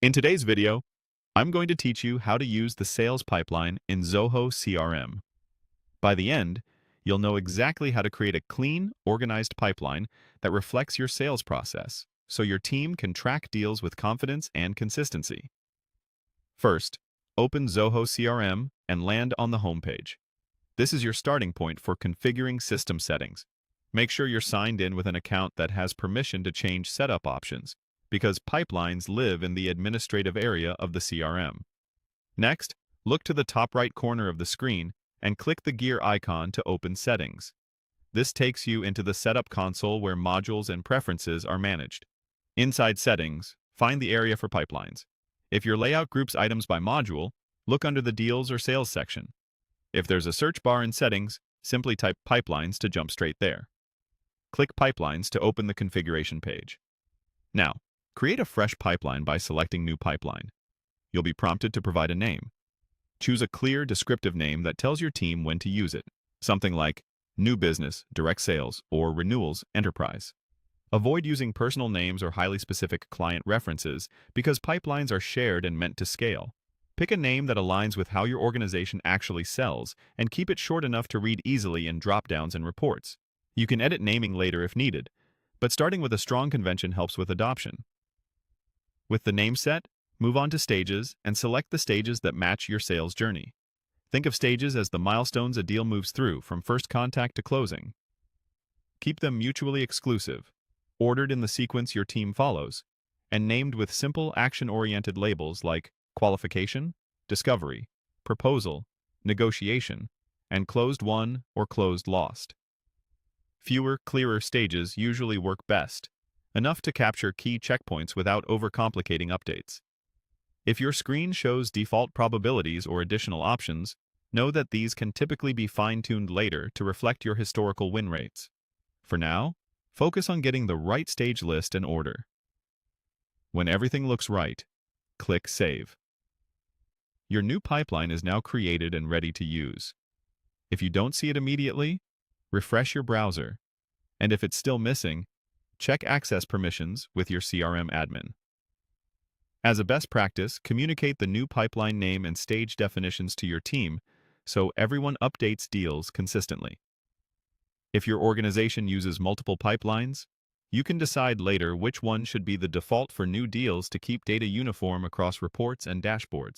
In today's video, I'm going to teach you how to use the sales pipeline in Zoho CRM. By the end, you'll know exactly how to create a clean, organized pipeline that reflects your sales process, so your team can track deals with confidence and consistency. First, open Zoho CRM and land on the homepage. This is your starting point for configuring system settings. Make sure you're signed in with an account that has permission to change setup options, because pipelines live in the administrative area of the CRM. Next, look to the top right corner of the screen and click the gear icon to open Settings. This takes you into the Setup console where modules and preferences are managed. Inside Settings, find the area for pipelines. If your layout groups items by module, look under the Deals or Sales section. If there's a search bar in Settings, simply type Pipelines to jump straight there. Click Pipelines to open the configuration page. Now, create a fresh pipeline by selecting New Pipeline. You'll be prompted to provide a name. Choose a clear, descriptive name that tells your team when to use it, something like New Business, Direct Sales, or Renewals, Enterprise. Avoid using personal names or highly specific client references because pipelines are shared and meant to scale. Pick a name that aligns with how your organization actually sells and keep it short enough to read easily in dropdowns and reports. You can edit naming later if needed, but starting with a strong convention helps with adoption. With the name set, move on to stages and select the stages that match your sales journey. Think of stages as the milestones a deal moves through from first contact to closing. Keep them mutually exclusive, ordered in the sequence your team follows, and named with simple action-oriented labels like qualification, discovery, proposal, negotiation, and closed won or closed lost. Fewer, clearer stages usually work best, enough to capture key checkpoints without overcomplicating updates. If your screen shows default probabilities or additional options, know that these can typically be fine-tuned later to reflect your historical win rates. For now, focus on getting the right stage list and order. When everything looks right, click Save. Your new pipeline is now created and ready to use. If you don't see it immediately, refresh your browser, and if it's still missing, check access permissions with your CRM admin. As a best practice, communicate the new pipeline name and stage definitions to your team so everyone updates deals consistently. If your organization uses multiple pipelines, you can decide later which one should be the default for new deals to keep data uniform across reports and dashboards.